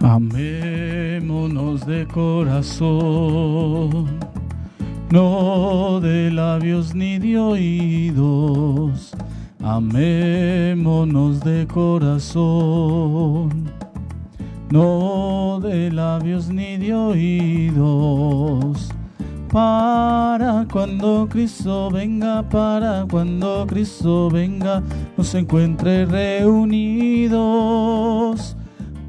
Amémonos de corazón, no de labios ni de oídos. Amémonos de corazón, no de labios ni de oídos. Para cuando Cristo venga, para cuando Cristo venga, nos encuentre reunidos.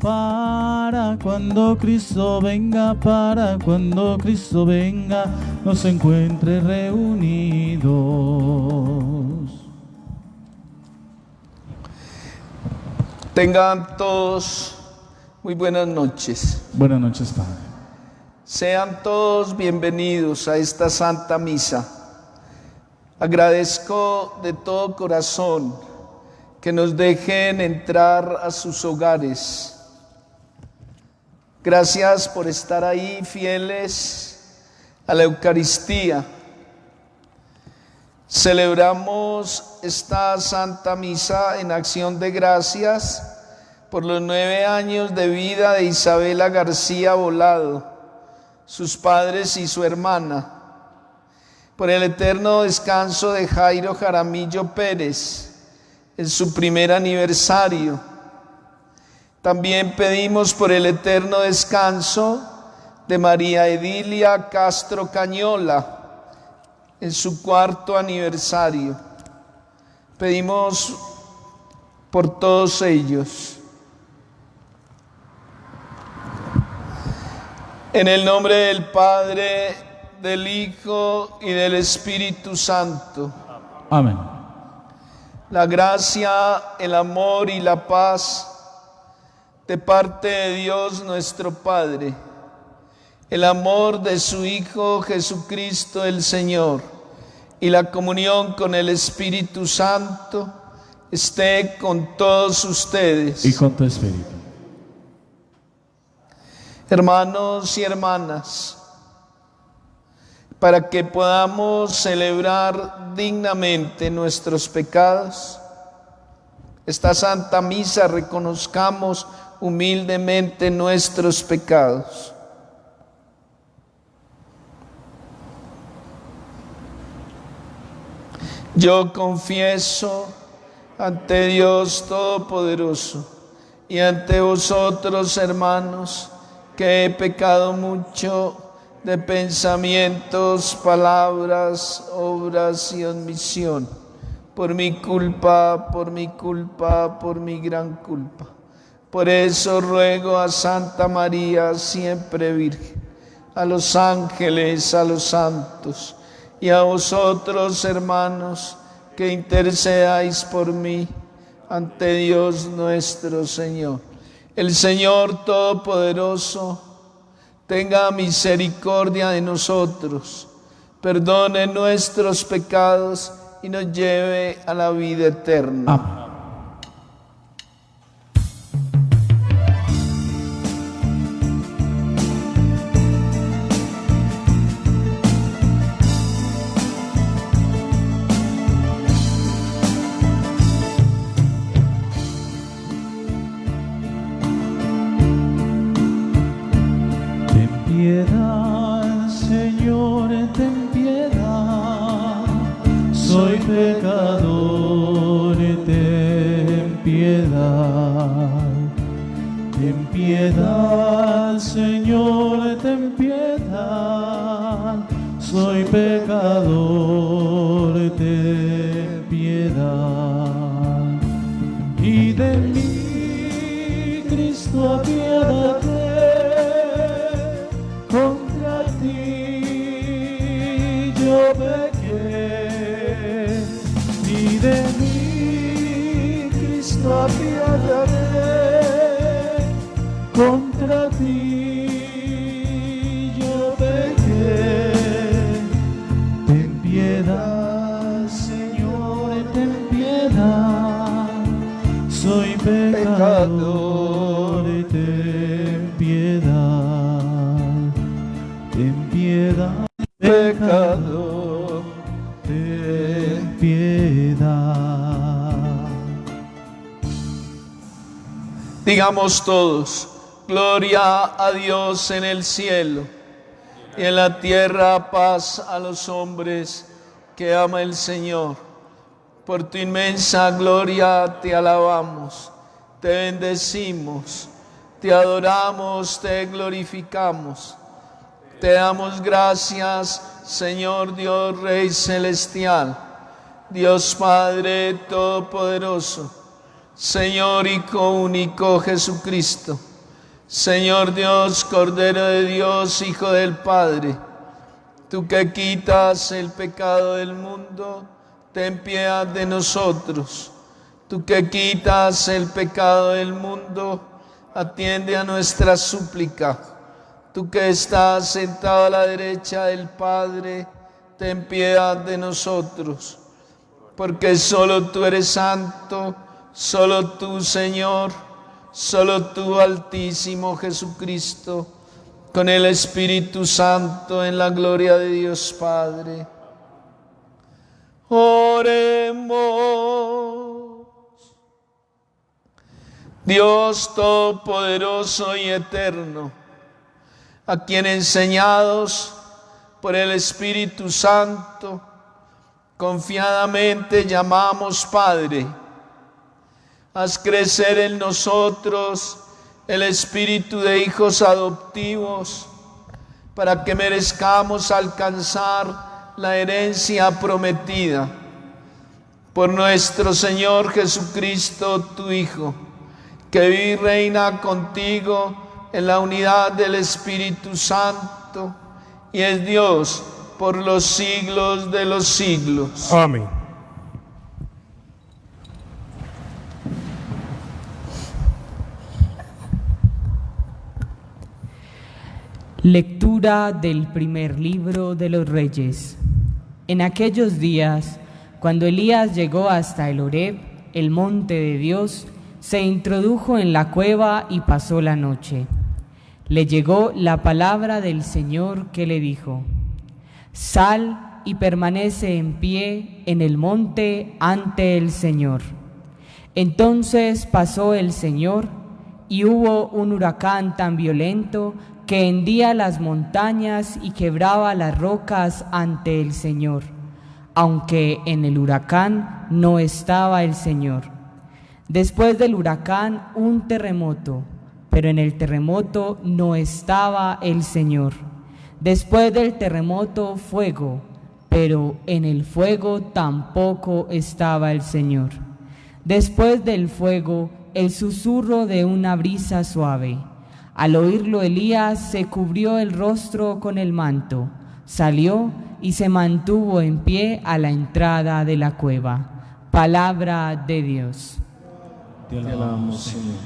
Para cuando Cristo venga, para cuando Cristo venga, nos encuentre reunidos. Tengan todos muy buenas noches. Buenas noches, Padre. Sean todos bienvenidos a esta Santa Misa. Agradezco de todo corazón que nos dejen entrar a sus hogares. Gracias por estar ahí fieles a la Eucaristía. Celebramos esta Santa Misa en acción de gracias por los 9 años de vida de Isabela García Volado, sus padres y su hermana, por el eterno descanso de Jairo Jaramillo Pérez en su primer aniversario. También pedimos por el eterno descanso de María Edilia Castro Cañola en su 4º aniversario. Pedimos por todos ellos. En el nombre del Padre, del Hijo y del Espíritu Santo. Amén. La gracia, el amor y la paz de parte de Dios nuestro Padre, el amor de su Hijo Jesucristo el Señor y la comunión con el Espíritu Santo esté con todos ustedes. Y con tu espíritu. Hermanos y hermanas, para que podamos celebrar dignamente nuestros pecados, esta Santa Misa reconozcamos humildemente nuestros pecados. Yo confieso ante Dios Todopoderoso y ante vosotros, hermanos, que he pecado mucho de pensamientos, palabras, obras y omisión, por mi culpa, por mi gran culpa. Por eso ruego a Santa María, siempre Virgen, a los ángeles, a los santos, y a vosotros, hermanos, que intercedáis por mí ante Dios nuestro Señor. El Señor Todopoderoso tenga misericordia de nosotros, perdone nuestros pecados y nos lleve a la vida eterna. Amén. Piedad, Señor, ten piedad. Soy pecador, ten piedad. Ten piedad, Señor, ten piedad. Soy pecador, ten piedad. Y de mí, Cristo, apiádate. Contra ti yo pequé, y de mí, Cristo, apiádate. Contra ti yo pequé. Ten piedad, Señor, ten piedad. Soy pecador, ten piedad. Ten piedad, pecador, ten piedad. Digamos todos: Gloria a Dios en el cielo, y en la tierra paz a los hombres que ama el Señor. Por tu inmensa gloria te alabamos, te bendecimos, te adoramos, te glorificamos. Te damos gracias, Señor Dios Rey Celestial, Dios Padre Todopoderoso, Señor Hijo único Jesucristo, Señor Dios, Cordero de Dios, Hijo del Padre, tú que quitas el pecado del mundo, ten piedad de nosotros. Tú que quitas el pecado del mundo, atiende a nuestra súplica. Tú que estás sentado a la derecha del Padre, ten piedad de nosotros. Porque solo tú eres santo, solo tú, Señor, solo tú, Altísimo Jesucristo, con el Espíritu Santo en la gloria de Dios Padre. Oremos. Dios Todopoderoso y Eterno, a quien enseñados por el Espíritu Santo, confiadamente llamamos Padre, haz crecer en nosotros el espíritu de hijos adoptivos, para que merezcamos alcanzar la herencia prometida. Por nuestro Señor Jesucristo, tu Hijo, que vive y reina contigo en la unidad del Espíritu Santo, y es Dios por los siglos de los siglos. Amén. Lectura del primer libro de los Reyes. En aquellos días, cuando Elías llegó hasta el Horeb, el monte de Dios, se introdujo en la cueva y pasó la noche. Le llegó la palabra del Señor que le dijo: Sal y permanece en pie en el monte ante el Señor. Entonces pasó el Señor, y hubo un huracán tan violento que hendía las montañas y quebraba las rocas ante el Señor, aunque en el huracán no estaba el Señor. Después del huracán, un terremoto, pero en el terremoto no estaba el Señor. Después del terremoto, fuego, pero en el fuego tampoco estaba el Señor. Después del fuego, el susurro de una brisa suave. Al oírlo, Elías se cubrió el rostro con el manto, salió y se mantuvo en pie a la entrada de la cueva. Palabra de Dios. Te alabamos, Señor.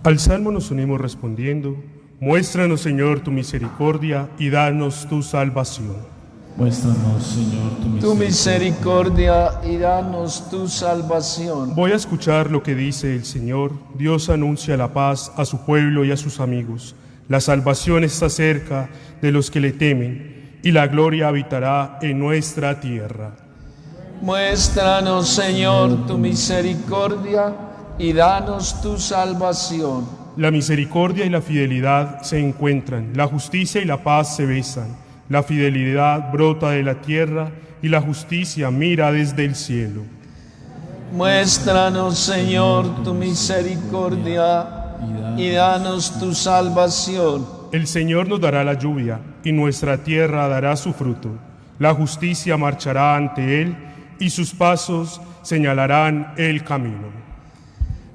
Al salmo nos unimos respondiendo: muéstranos, Señor, tu misericordia y danos tu salvación. Muéstranos, Señor, Tu misericordia y danos tu salvación. Voy a escuchar lo que dice el Señor. Dios anuncia la paz a su pueblo y a sus amigos. La salvación está cerca de los que le temen, y la gloria habitará en nuestra tierra. Muéstranos, Señor, tu misericordia y danos tu salvación. La misericordia y la fidelidad se encuentran, la justicia y la paz se besan. La fidelidad brota de la tierra y la justicia mira desde el cielo. Muéstranos, Señor, tu misericordia y danos tu salvación. El Señor nos dará la lluvia y nuestra tierra dará su fruto. La justicia marchará ante él y sus pasos señalarán el camino.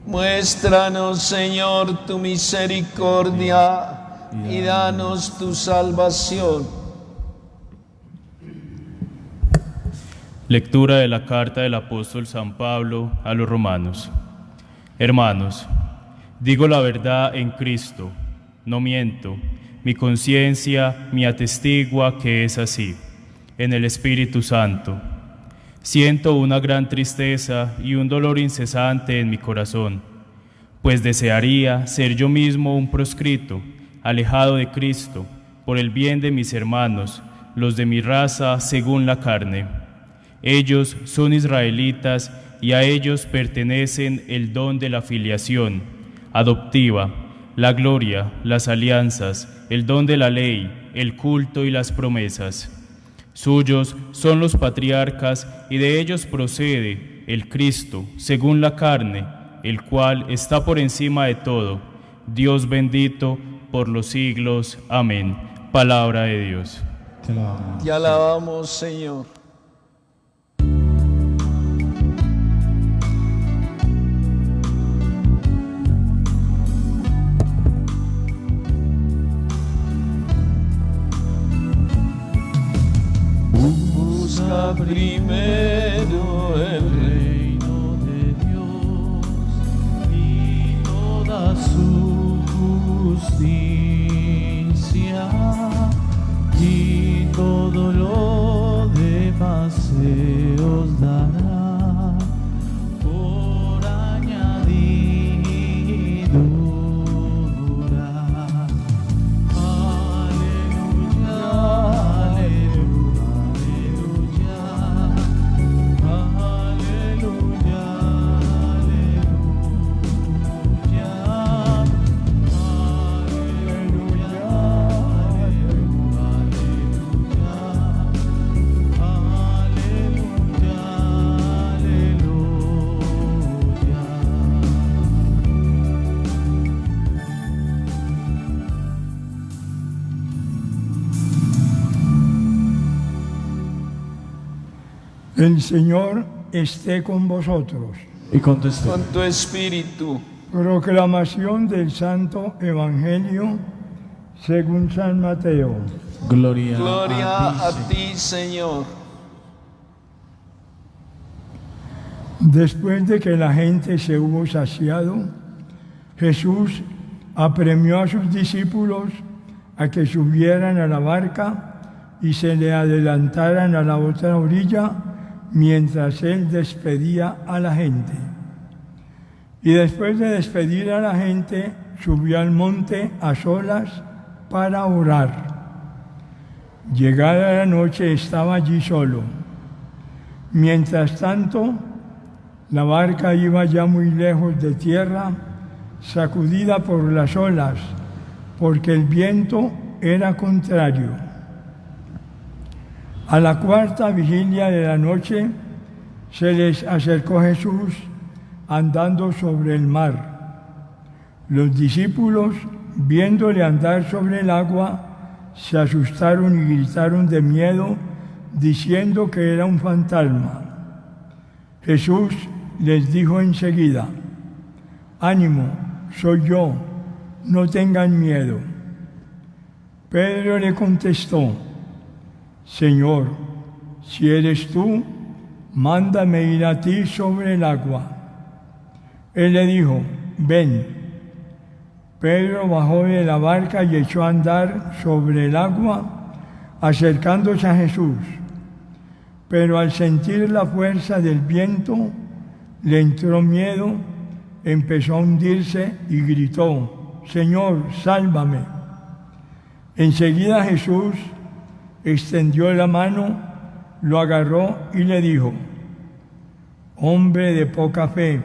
Muéstranos, Señor, tu misericordia y danos tu salvación. Lectura de la carta del apóstol San Pablo a los romanos. Hermanos, digo la verdad en Cristo, no miento. Mi conciencia me atestigua que es así. En el Espíritu Santo siento una gran tristeza y un dolor incesante en mi corazón, pues desearía ser yo mismo un proscrito, alejado de Cristo, por el bien de mis hermanos, los de mi raza según la carne. Ellos son israelitas y a ellos pertenecen el don de la filiación, adoptiva, la gloria, las alianzas, el don de la ley, el culto y las promesas. Suyos son los patriarcas y de ellos procede el Cristo, según la carne, el cual está por encima de todo, Dios bendito por los siglos. Amén. Palabra de Dios. Te alabamos. Te alabamos, Señor. Busca primero el reino de Dios y toda su justicia, y todo lo demás se os dará por añadidura. Aleluya, aleluya, aleluya, El Señor esté con vosotros. Y con tu espíritu. Con tu espíritu. Proclamación del Santo Evangelio según San Mateo. Gloria Gloria a Señor. ti, Señor. Después de que la gente se hubo saciado, Jesús apremió a sus discípulos a que subieran a la barca y se le adelantaran a la otra orilla mientras él despedía a la gente. Y después de despedir a la gente, subió al monte a solas para orar. Llegada la noche estaba allí solo. Mientras tanto, la barca iba ya muy lejos de tierra, sacudida por las olas, porque el viento era contrario. A la cuarta vigilia de la noche se les acercó Jesús andando sobre el mar. Los discípulos, viéndole andar sobre el agua, se asustaron y gritaron de miedo, diciendo que era un fantasma. Jesús les dijo enseguida: «Ánimo, soy yo, no tengan miedo». Pedro le contestó: «Señor, si eres tú, mándame ir a ti sobre el agua». Él le dijo: «Ven». Pedro bajó de la barca y echó a andar sobre el agua, acercándose a Jesús. Pero al sentir la fuerza del viento, le entró miedo, empezó a hundirse y gritó: «Señor, sálvame». Enseguida Jesús extendió la mano, lo agarró y le dijo: «Hombre de poca fe,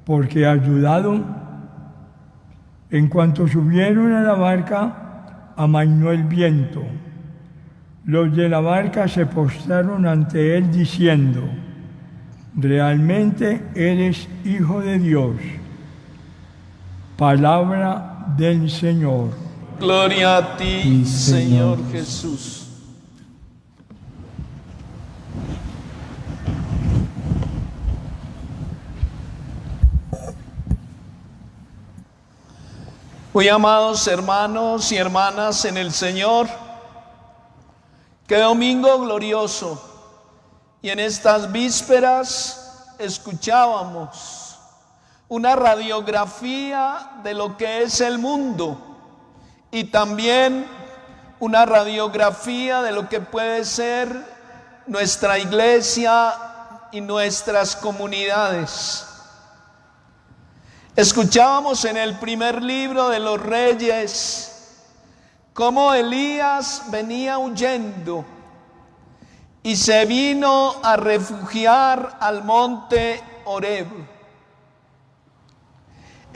¿por qué has dudado?». En cuanto subieron a la barca, amainó el viento. Los de la barca se postraron ante él diciendo: «Realmente eres Hijo de Dios». Palabra del Señor. Gloria a ti, Sí, Señor. Señor Jesús. Muy amados hermanos y hermanas en el Señor, qué domingo glorioso. Y en estas vísperas escuchábamos una radiografía de lo que es el mundo y también una radiografía de lo que puede ser nuestra iglesia y nuestras comunidades. Escuchábamos en el primer libro de los Reyes cómo Elías venía huyendo y se vino a refugiar al monte Horeb.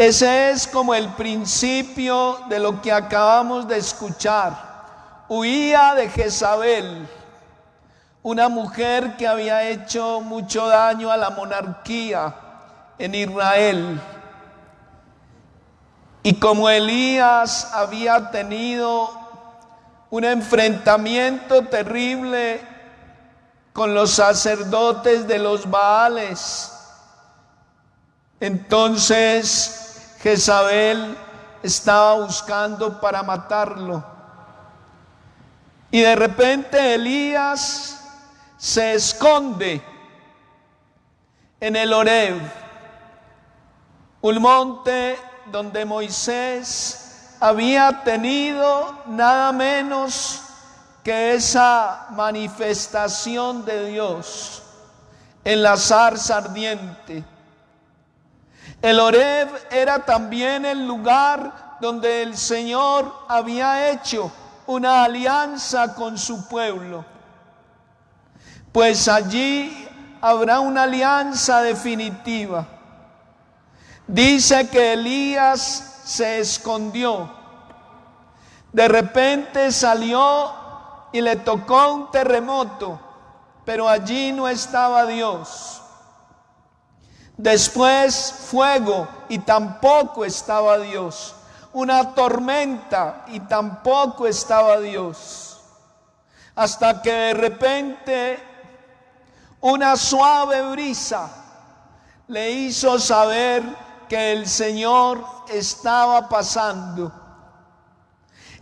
Ese es como el principio de lo que acabamos de escuchar. Huía de Jezabel, una mujer que había hecho mucho daño a la monarquía en Israel. Y como Elías había tenido un enfrentamiento terrible con los sacerdotes de los Baales, entonces Jezabel estaba buscando para matarlo. Y de repente Elías se esconde en el Horeb, un monte donde Moisés había tenido nada menos que esa manifestación de Dios en la zarza ardiente. El Horeb era también el lugar donde el Señor había hecho una alianza con su pueblo, pues allí habrá una alianza definitiva. Dice que Elías se escondió. De repente salió y le tocó un terremoto, pero allí no estaba Dios. Después fuego y tampoco estaba Dios. Una tormenta y tampoco estaba Dios. Hasta que de repente una suave brisa le hizo saber que el Señor estaba pasando.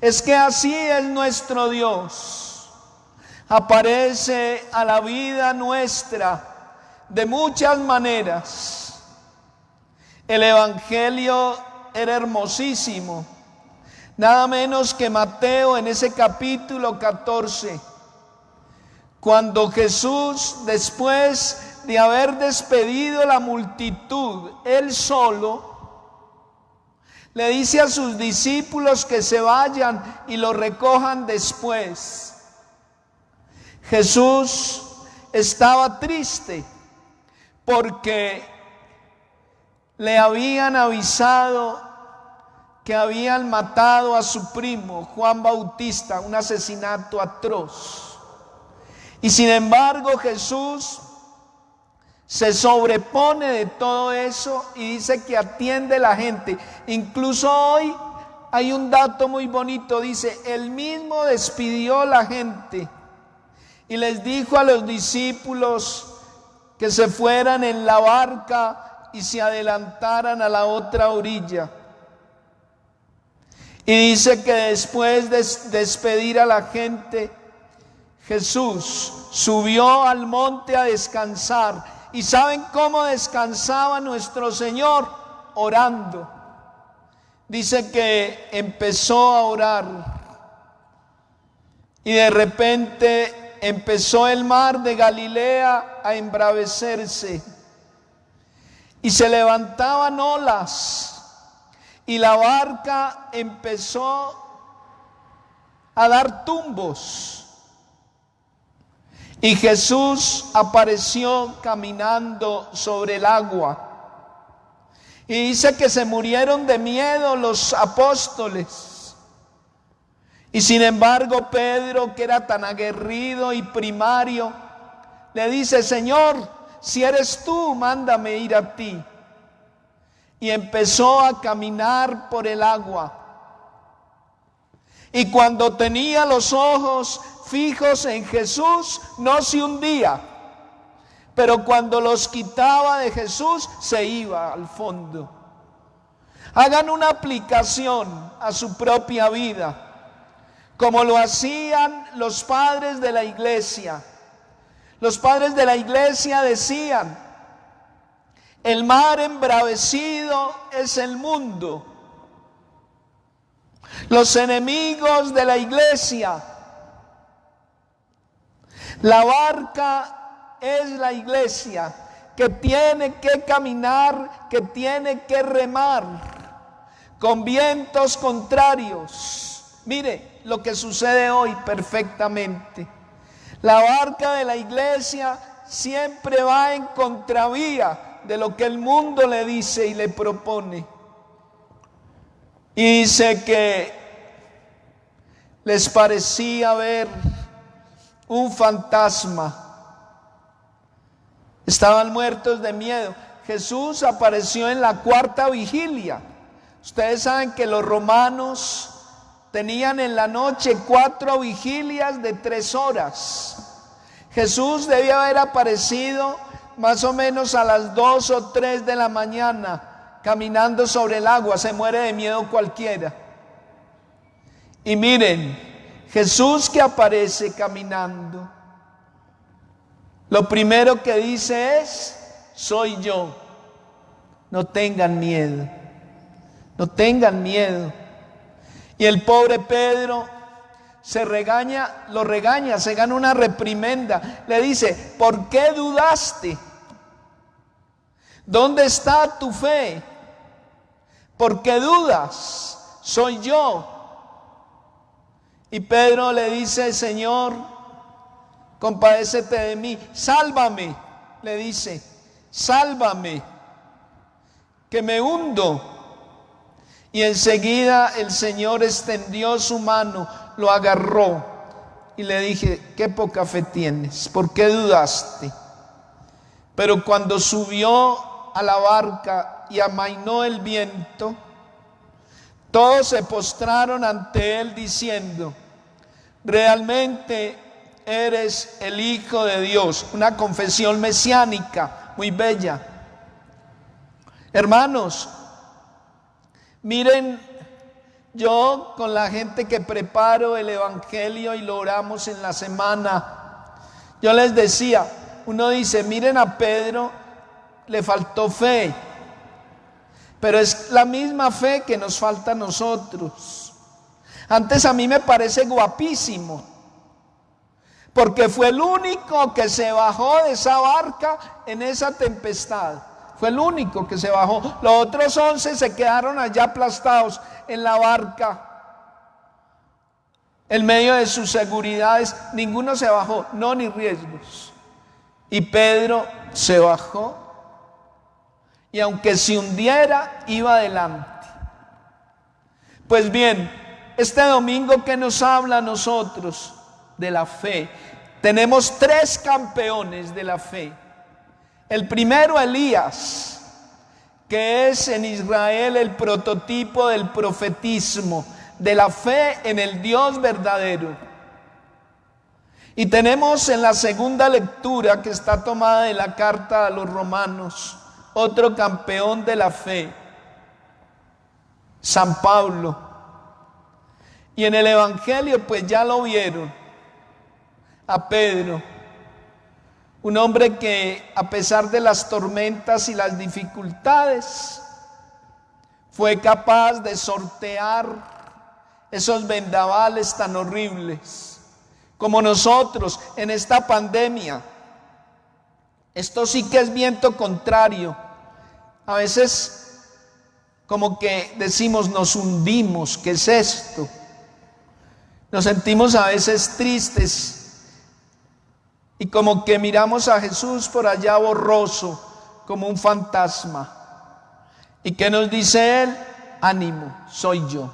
Es que así es nuestro Dios. Aparece a la vida nuestra de muchas maneras. El Evangelio era hermosísimo. Nada menos que Mateo en ese capítulo 14. Cuando Jesús, después de haber despedido la multitud, él solo, le dice a sus discípulos que se vayan y lo recojan después. Jesús estaba triste porque le habían avisado que habían matado a su primo Juan Bautista, un asesinato atroz. Y sin embargo Jesús se sobrepone de todo eso y dice que atiende a la gente. Incluso hoy hay un dato muy bonito, dice, él mismo despidió a la gente y les dijo a los discípulos que se fueran en la barca y se adelantaran a la otra orilla. Y dice que después de despedir a la gente, Jesús subió al monte a descansar. ¿Y saben cómo descansaba nuestro Señor? Orando. Dice que empezó a orar y de repente empezó el mar de Galilea a embravecerse y se levantaban olas y la barca empezó a dar tumbos. Y Jesús apareció caminando sobre el agua. Y dice que se murieron de miedo los apóstoles. Y sin embargo Pedro, que era tan aguerrido y primario, le dice: Señor, si eres tú, mándame ir a ti. Y empezó a caminar por el agua. Y cuando tenía los ojos fijos en Jesús, no se hundía, pero cuando los quitaba de Jesús, se iba al fondo. Hagan una aplicación a su propia vida, como lo hacían los padres de la iglesia. Los padres de la iglesia decían: el mar embravecido es el mundo. Los enemigos de la iglesia, la barca es la iglesia, que tiene que caminar, que tiene que remar con vientos contrarios. Mire lo que sucede hoy perfectamente. La barca de la iglesia siempre va en contravía de lo que el mundo le dice y le propone. Y dice que les parecía ver un fantasma. Estaban muertos de miedo. Jesús apareció en la cuarta vigilia. Ustedes saben que los romanos tenían en la noche 4 vigilias de 3 horas. Jesús debía haber aparecido más o menos a las 2 o 3 de la mañana, caminando sobre el agua. Se muere de miedo cualquiera. Y miren, Jesús que aparece caminando, lo primero que dice es: soy yo. No tengan miedo. No tengan miedo. Y el pobre Pedro lo regaña, se gana una reprimenda. Le dice: ¿por qué dudaste? ¿Dónde está tu fe? ¿Por qué dudas? Soy yo. Y Pedro le dice: Señor, compadécete de mí, sálvame. Le dice: sálvame, que me hundo. Y enseguida el Señor extendió su mano, lo agarró y le dije: qué poca fe tienes, ¿por qué dudaste? Pero cuando subió a la barca y amainó el viento, todos se postraron ante él diciendo: realmente eres el Hijo de Dios. Una confesión mesiánica muy bella. Hermanos, miren, yo con la gente que preparo el evangelio y lo oramos en la semana, yo les decía, uno dice: miren a Pedro, le faltó fe, pero es la misma fe que nos falta a nosotros. Antes a mí me parece guapísimo, porque fue el único que se bajó de esa barca en esa tempestad. Fue el único que se bajó. Los otros 11 se quedaron allá aplastados en la barca, en medio de sus seguridades. Ninguno se bajó, no, ni riesgos. Y Pedro se bajó, y aunque se hundiera, iba adelante. Pues bien, este domingo, ¿qué nos habla a nosotros? De la fe. Tenemos 3 campeones de la fe. El primero, Elías, que es en Israel el prototipo del profetismo, de la fe en el Dios verdadero. Y tenemos en la segunda lectura, que está tomada de la carta a los Romanos, otro campeón de la fe, San Pablo. Y en el evangelio pues ya lo vieron, a Pedro, un hombre que a pesar de las tormentas y las dificultades fue capaz de sortear esos vendavales tan horribles, como nosotros en esta pandemia. Esto sí que es viento contrario. A veces como que decimos: nos hundimos, ¿qué es esto? Nos sentimos a veces tristes y como que miramos a Jesús por allá borroso, como un fantasma. ¿Y qué nos dice Él? Ánimo, soy yo,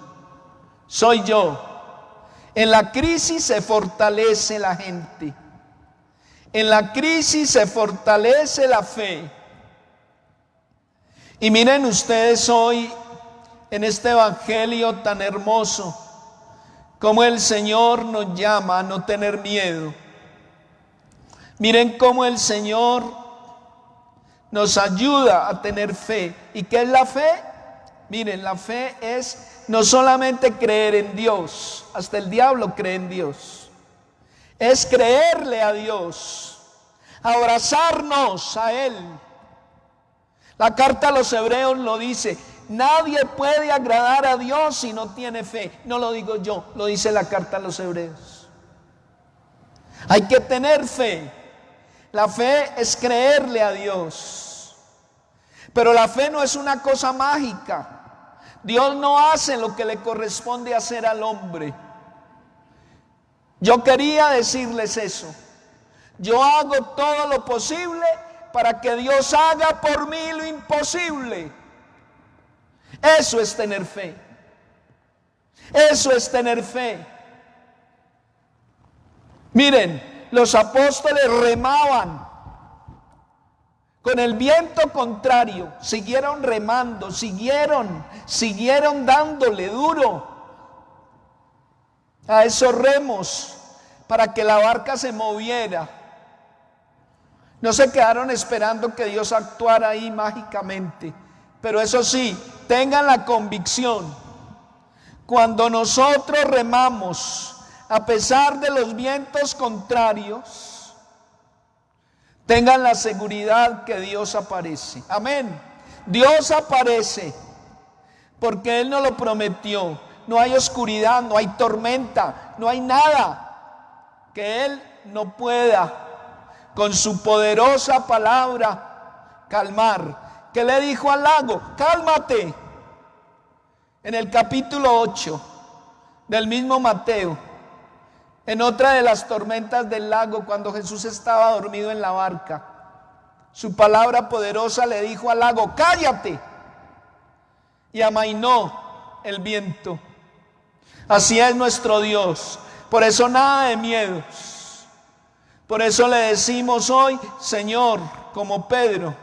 soy yo. En la crisis se fortalece la gente. En la crisis se fortalece la fe. Y miren ustedes hoy en este evangelio tan hermoso, cómo el Señor nos llama a no tener miedo. Miren cómo el Señor nos ayuda a tener fe. ¿Y qué es la fe? Miren, la fe es no solamente creer en Dios, hasta el diablo cree en Dios. Es creerle a Dios, abrazarnos a Él. La carta a los Hebreos lo dice: nadie puede agradar a Dios si no tiene fe. No lo digo yo, lo dice la carta a los Hebreos. Hay que tener fe. La fe es creerle a Dios. Pero la fe no es una cosa mágica. Dios no hace lo que le corresponde hacer al hombre. Yo quería decirles eso. Yo hago todo lo posible para que Dios haga por mí lo imposible. Eso es tener fe. Eso es tener fe. Miren, los apóstoles remaban con el viento contrario, siguieron remando, siguieron dándole duro a esos remos para que la barca se moviera. No se quedaron esperando que Dios actuara ahí mágicamente, pero eso sí, tengan la convicción, cuando nosotros remamos, a pesar de los vientos contrarios, tengan la seguridad que Dios aparece. Amén. Dios aparece porque Él nos lo prometió. No hay oscuridad, no hay tormenta, no hay nada que Él no pueda con su poderosa palabra calmar. ¿Qué le dijo al lago? Cálmate. En el capítulo 8 del mismo Mateo, en otra de las tormentas del lago, cuando Jesús estaba dormido en la barca, su palabra poderosa le dijo al lago: cállate, y amainó el viento. Así es nuestro Dios. Por eso nada de miedos. Por eso le decimos hoy: Señor, como Pedro,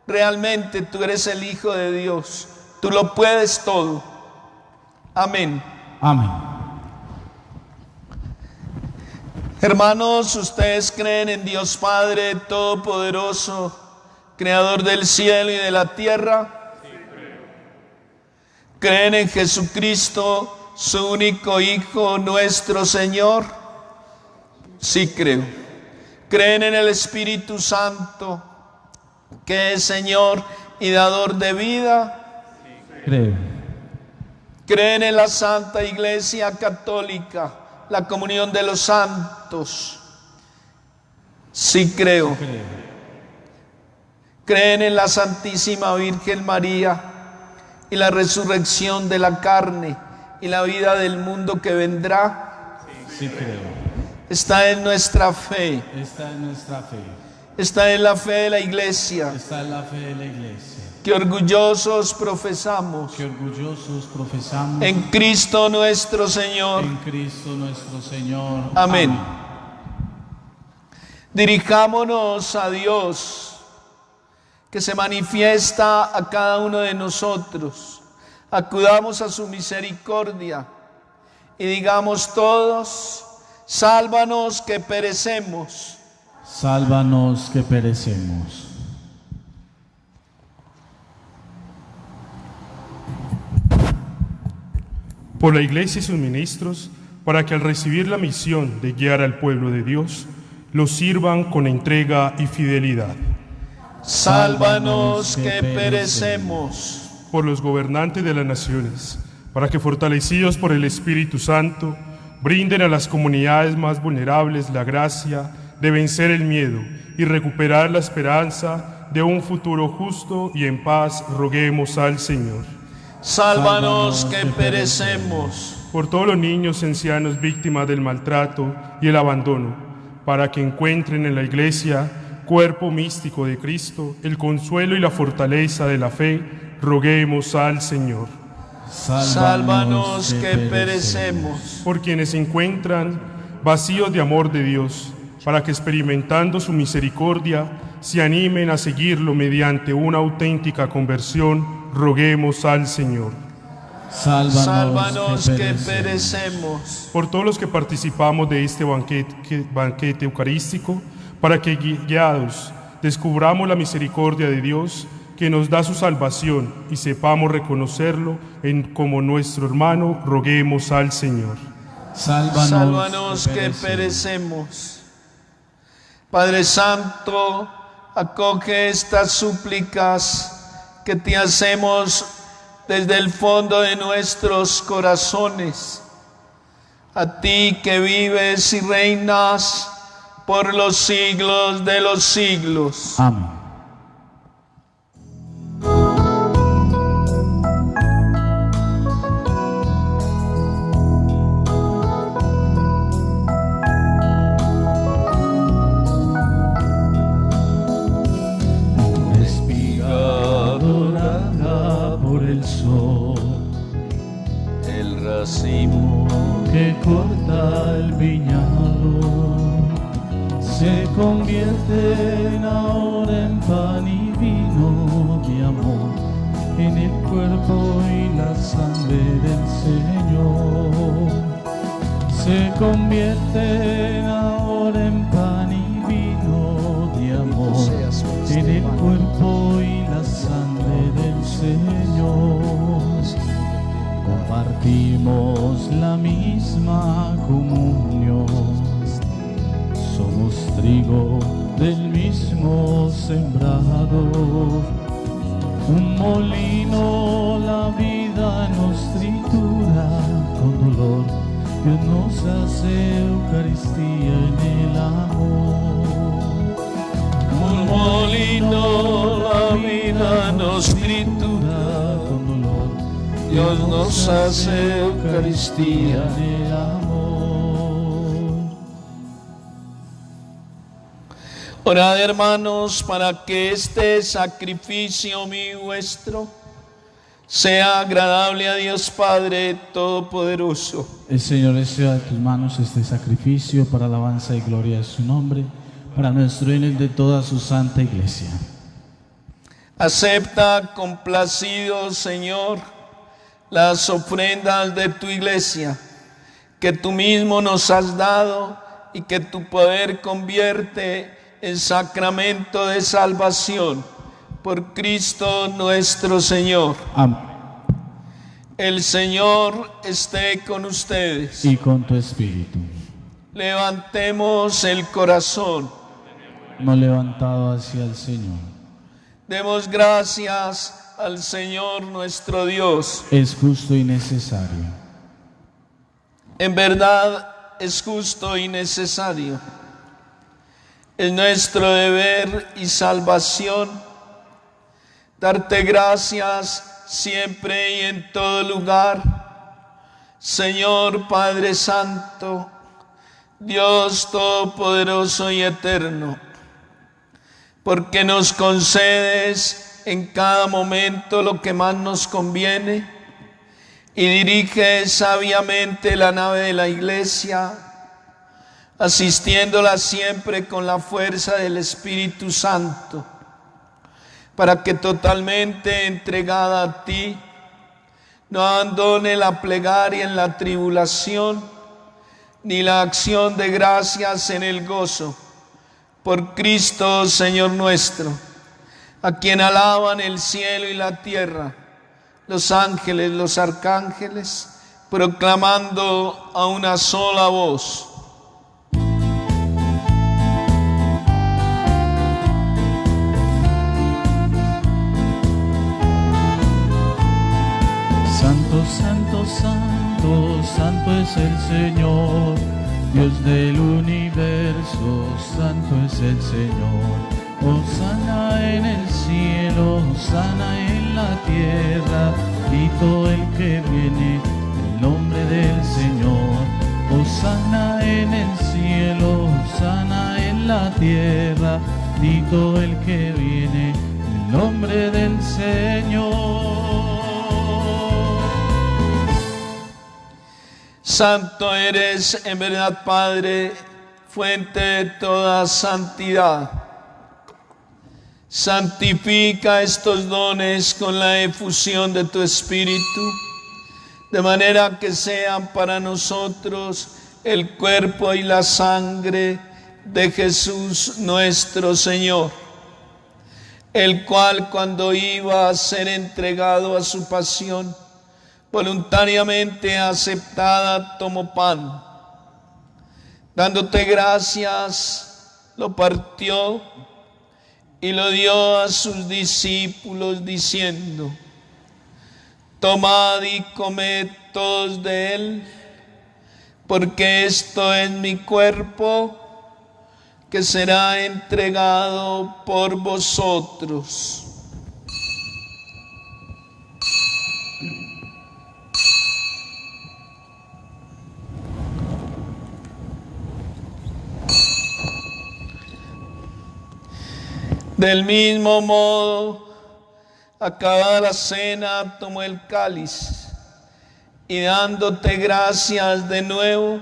realmente tú eres el Hijo de Dios, tú lo puedes todo. Amén. Amén. Hermanos, ¿ustedes creen en Dios Padre Todopoderoso, Creador del cielo y de la tierra? Sí, creo. ¿Creen en Jesucristo, su único Hijo, nuestro Señor? Sí, creo. ¿Creen en el Espíritu Santo, que es Señor y dador de vida? Creo. ¿Creen en la Santa Iglesia Católica, la comunión de los santos? Sí, creo. ¿Creen en la Santísima Virgen María y la resurrección de la carne y la vida del mundo que vendrá? Sí, creo. Está en nuestra fe. Esta es nuestra fe. Está en la fe de la Iglesia, Esta es la fe de la Iglesia. que orgullosos profesamos Que orgullosos profesamos en Cristo nuestro Señor. en Cristo nuestro Señor. Amén. Dirijámonos a Dios, que se manifiesta a cada uno de nosotros. Acudamos a su misericordia y digamos todos: sálvanos que perecemos. Sálvanos que perecemos. Por la Iglesia y sus ministros, para que al recibir la misión de guiar al pueblo de Dios, lo sirvan con entrega y fidelidad. Sálvanos que perecemos. Por los gobernantes de las naciones, para que fortalecidos por el Espíritu Santo, brinden a las comunidades más vulnerables la gracia de vencer el miedo y recuperar la esperanza de un futuro justo y en paz. Roguemos al Señor. Sálvanos que perecemos. Por todos los niños y ancianos víctimas del maltrato y el abandono, para que encuentren en la Iglesia, cuerpo místico de Cristo, el consuelo y la fortaleza de la fe, roguemos al Señor. Sálvanos que perecemos. Por quienes se encuentran vacíos de amor de Dios, para que experimentando su misericordia, se animen a seguirlo mediante una auténtica conversión, roguemos al Señor. Sálvanos que perecemos. Por todos los que participamos de este banquete eucarístico, para que guiados descubramos la misericordia de Dios, que nos da su salvación, y sepamos reconocerlo como nuestro hermano, roguemos al Señor. Sálvanos que perecemos. Padre Santo, acoge estas súplicas que te hacemos desde el fondo de nuestros corazones. A ti que vives y reinas por los siglos de los siglos. Amén. El racimo que corta el viñedo se convierten ahora en pan y vino de amor, en el cuerpo y la sangre del Señor. Se convierten ahora en pan y vino de amor, en el cuerpo y la sangre del Señor. Compartimos la misma comunión, somos trigo del mismo sembrador. Un molino la vida nos tritura con dolor, Dios nos hace Eucaristía en el amor. un molino la vida nos tritura, Con dolor, Dios nos hace Eucaristía. en el amor. Orad, hermanos, para que este sacrificio mío y vuestro sea agradable a Dios Padre Todopoderoso. El Señor reciba de tus manos este sacrificio para alabanza y gloria de su nombre, para nuestro bien y el de toda su santa iglesia. Acepta complacido, Señor, las ofrendas de tu iglesia, que tú mismo nos has dado y que tu poder convierte en sacramento de salvación. Por Cristo nuestro Señor. Amén. El Señor esté con ustedes. Y con tu espíritu. Levantemos el corazón. No levantado hacia el Señor. Demos gracias al Señor nuestro Dios. Es justo y necesario. En verdad es justo y necesario. Es nuestro deber y salvación darte gracias siempre y en todo lugar, Señor Padre Santo, Dios Todopoderoso y Eterno, porque nos concedes en cada momento lo que más nos conviene y diriges sabiamente la nave de la Iglesia, asistiéndola siempre con la fuerza del Espíritu Santo, para que totalmente entregada a ti, no abandone la plegaria en la tribulación, ni la acción de gracias en el gozo. Por Cristo, Señor nuestro, a quien alaban el cielo y la tierra, los ángeles, los arcángeles, proclamando a una sola voz: Santo, santo, santo, santo es el Señor, Dios del universo, santo es el Señor. Hosana en el cielo, hosana en la tierra, y todo el que viene en nombre del Señor. Hosana en el cielo, hosana en la tierra, y todo el que viene en nombre del Señor. Santo eres en verdad, Padre, fuente de toda santidad. Santifica estos dones con la efusión de tu Espíritu, de manera que sean para nosotros el cuerpo y la sangre de Jesús nuestro Señor, el cual, cuando iba a ser entregado a su pasión, voluntariamente aceptada, tomó pan. Dándote gracias, lo partió y lo dio a sus discípulos, diciendo: tomad y comed todos de él, porque esto es mi cuerpo, que será entregado por vosotros. Del mismo modo, acabada la cena, tomó el cáliz y dándote gracias de nuevo,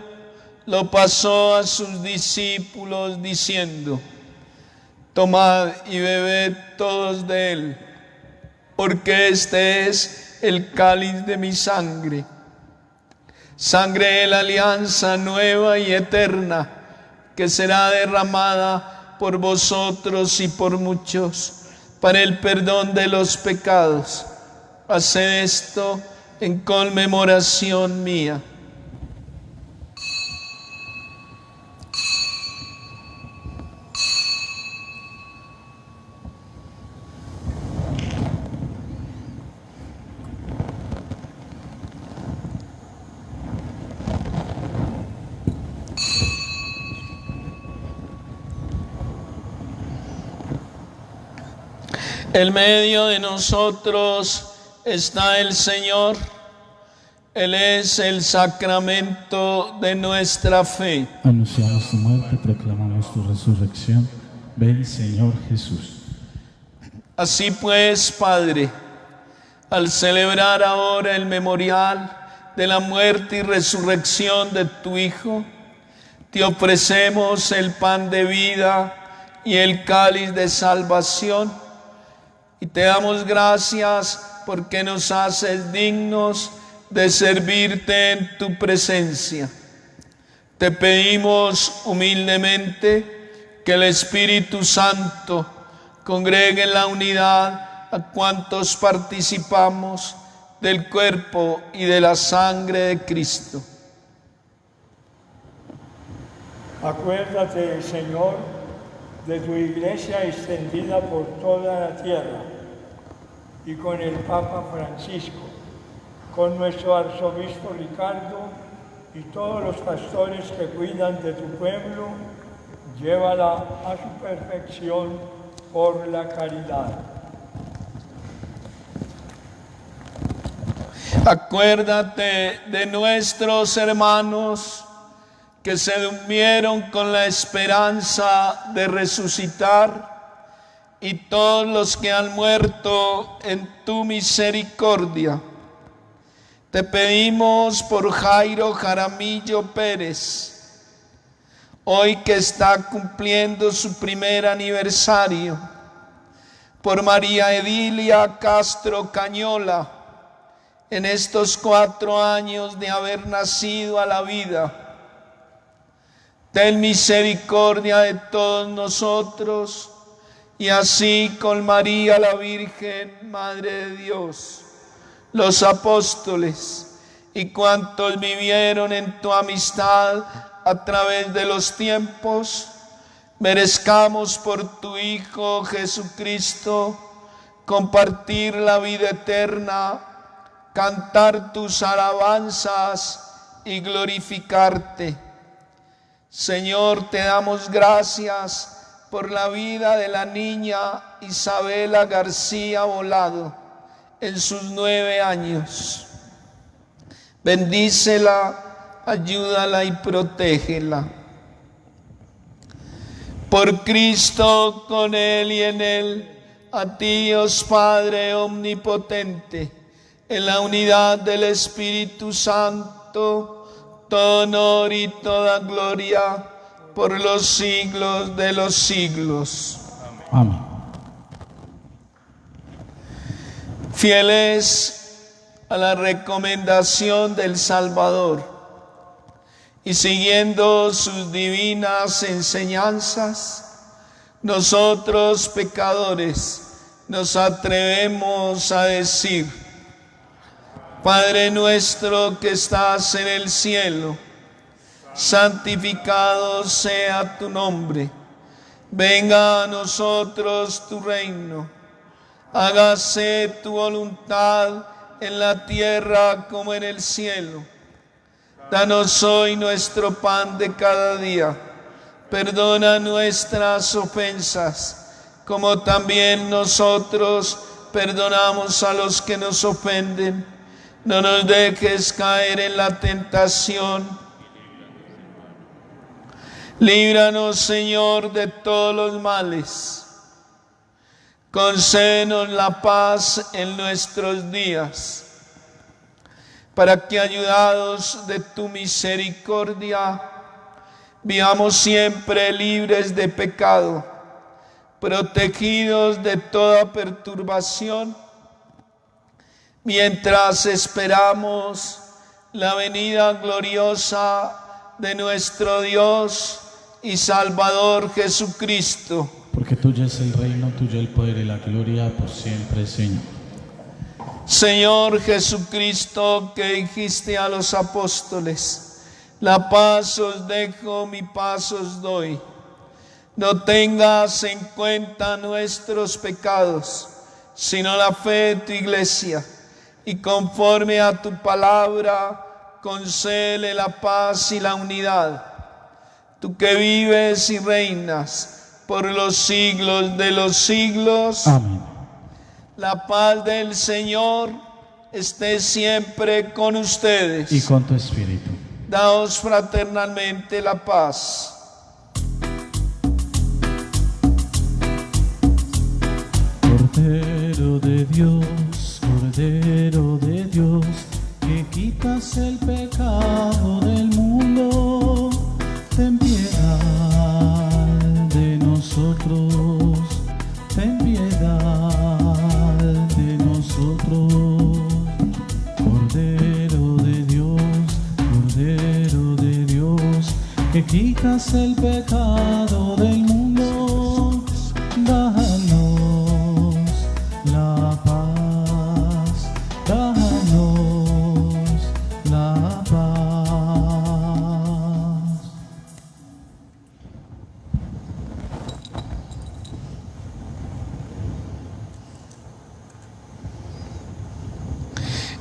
lo pasó a sus discípulos diciendo: tomad y bebed todos de él, porque este es el cáliz de mi sangre, sangre de la alianza nueva y eterna, que será derramada por vosotros y por muchos para el perdón de los pecados. Haced esto en conmemoración mía. En medio de nosotros está el Señor. Él es el sacramento de nuestra fe. Anunciamos tu muerte, proclamamos tu resurrección. Ven, Señor Jesús. Así pues, Padre, al celebrar ahora el memorial de la muerte y resurrección de tu Hijo, te ofrecemos el pan de vida y el cáliz de salvación, y te damos gracias porque nos haces dignos de servirte en tu presencia. Te pedimos humildemente que el Espíritu Santo congregue en la unidad a cuantos participamos del cuerpo y de la sangre de Cristo. Acuérdate, Señor, de tu iglesia extendida por toda la tierra, y con el Papa Francisco, con nuestro arzobispo Ricardo y todos los pastores que cuidan de tu pueblo, llévala a su perfección por la caridad. Acuérdate de nuestros hermanos que se durmieron con la esperanza de resucitar, y todos los que han muerto en tu misericordia. Te pedimos por Jairo Jaramillo Pérez, hoy que está cumpliendo su primer aniversario, por María Edilia Castro Cañola, en estos 4 años de haber nacido a la vida. Ten misericordia de todos nosotros, y así con María la Virgen, Madre de Dios, los apóstoles y cuantos vivieron en tu amistad a través de los tiempos, merezcamos por tu Hijo Jesucristo compartir la vida eterna, cantar tus alabanzas y glorificarte. Señor, te damos gracias por la vida de la niña Isabela García Volado en sus 9 años. Bendícela, ayúdala y protégela. Por Cristo, con Él y en Él, a ti, Dios Padre omnipotente, en la unidad del Espíritu Santo, todo honor y toda gloria por los siglos de los siglos. Amén. Fieles a la recomendación del Salvador y siguiendo sus divinas enseñanzas, nosotros pecadores nos atrevemos a decir: Padre nuestro que estás en el cielo, santificado sea tu nombre. Venga a nosotros tu reino. Hágase tu voluntad en la tierra como en el cielo. Danos hoy nuestro pan de cada día. Perdona nuestras ofensas, como también nosotros perdonamos a los que nos ofenden. No nos dejes caer en la tentación. Líbranos, Señor, de todos los males. Concédenos la paz en nuestros días, para que, ayudados de tu misericordia, vivamos siempre libres de pecado, protegidos de toda perturbación, mientras esperamos la venida gloriosa de nuestro Dios y Salvador Jesucristo. Porque tuyo es el reino, tuyo el poder y la gloria por siempre, Señor. Señor Jesucristo, que dijiste a los apóstoles: la paz os dejo, mi paz os doy. No tengas en cuenta nuestros pecados, sino la fe de tu iglesia, y conforme a tu palabra, concédele la paz y la unidad. Tú que vives y reinas por los siglos de los siglos. Amén. La paz del Señor esté siempre con ustedes. Y con tu espíritu. Daos fraternalmente la paz. Cordero de Dios, que quitas el pecado del mundo, ten piedad de nosotros, ten piedad de nosotros. Cordero de Dios, que quitas el pecado del mundo, danos la paz, danos la paz.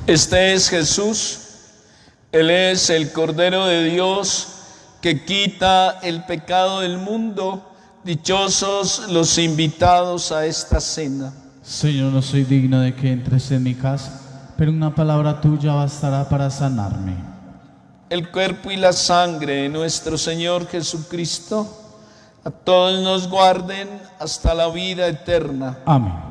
Este es Jesús. Él es el Cordero de Dios que quita el pecado del mundo. Dichosos los invitados a esta cena. Señor, no soy digno de que entres en mi casa, pero una palabra tuya bastará para sanarme. El cuerpo y la sangre de nuestro Señor Jesucristo a todos nos guarden hasta la vida eterna. Amén.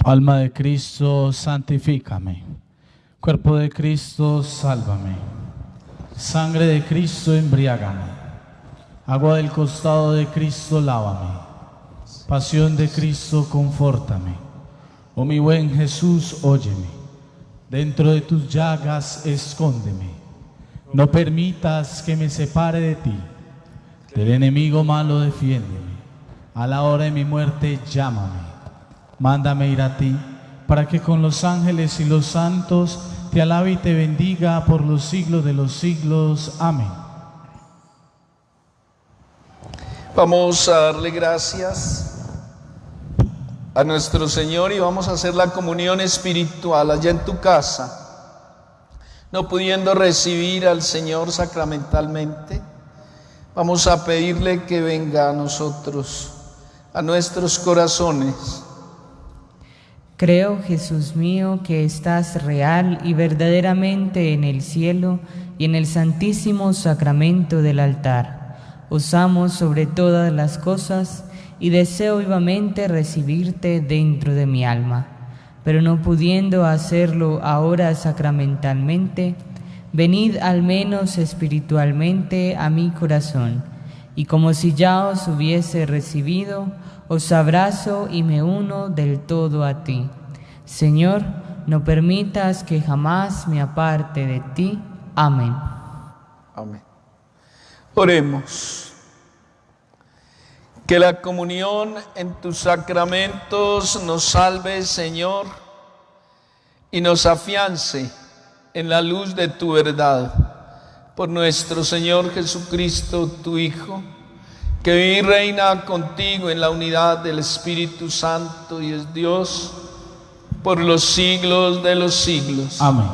Alma de Cristo, santifícame. Cuerpo de Cristo, sálvame. Sangre de Cristo, embriágame. Agua del costado de Cristo, lávame. Pasión de Cristo, confórtame. Oh mi buen Jesús, óyeme. Dentro de tus llagas, escóndeme. No permitas que me separe de ti. Del enemigo malo, defiéndeme. A la hora de mi muerte, llámame. Mándame ir a ti, para que con los ángeles y los santos te alabe y te bendiga por los siglos de los siglos. Amén. Vamos a darle gracias a nuestro Señor y vamos a hacer la comunión espiritual allá en tu casa. No pudiendo recibir al Señor sacramentalmente, vamos a pedirle que venga a nosotros, a nuestros corazones. Creo, Jesús mío, que estás real y verdaderamente en el cielo y en el santísimo sacramento del altar. Os amo sobre todas las cosas y deseo vivamente recibirte dentro de mi alma. Pero no pudiendo hacerlo ahora sacramentalmente, venid al menos espiritualmente a mi corazón, y como si ya os hubiese recibido, os abrazo y me uno del todo a ti. Señor, no permitas que jamás me aparte de ti. Amén. Amén. Oremos. Que la comunión en tus sacramentos nos salve, Señor, y nos afiance en la luz de tu verdad. Por nuestro Señor Jesucristo, tu Hijo, que vive y reina contigo en la unidad del Espíritu Santo y es Dios por los siglos de los siglos. Amén.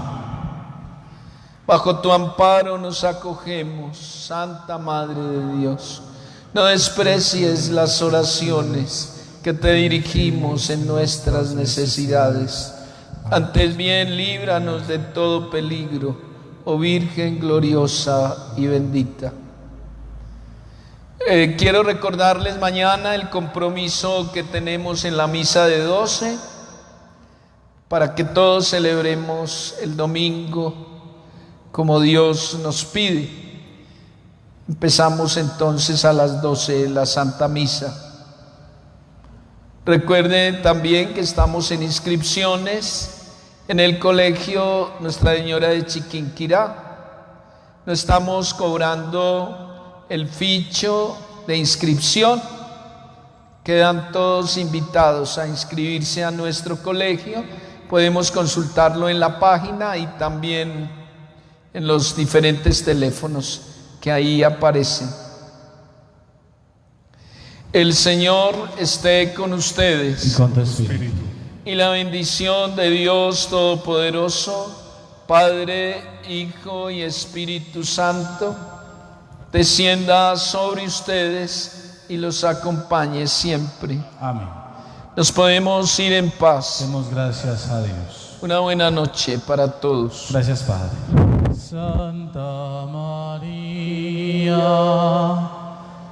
Bajo tu amparo nos acogemos, Santa Madre de Dios. No desprecies las oraciones que te dirigimos en nuestras necesidades. Antes bien, líbranos de todo peligro, oh Virgen gloriosa y bendita. Quiero recordarles mañana el compromiso que tenemos en la misa de 12 para que todos celebremos el domingo como Dios nos pide. Empezamos entonces a las 12 la Santa Misa. Recuerden también que estamos en inscripciones en el colegio Nuestra Señora de Chiquinquirá. No estamos cobrando el ficho de inscripción. Quedan todos invitados a inscribirse a nuestro colegio. Podemos consultarlo en la página y también en los diferentes teléfonos que ahí aparecen. El Señor esté con ustedes. Y con tu espíritu. Y la bendición de Dios Todopoderoso, Padre, Hijo y Espíritu Santo, descienda sobre ustedes y los acompañe siempre. Amén. Nos podemos ir en paz. Demos gracias a Dios. Una buena noche para todos. Gracias, Padre. Santa María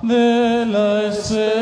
de la Esperanza,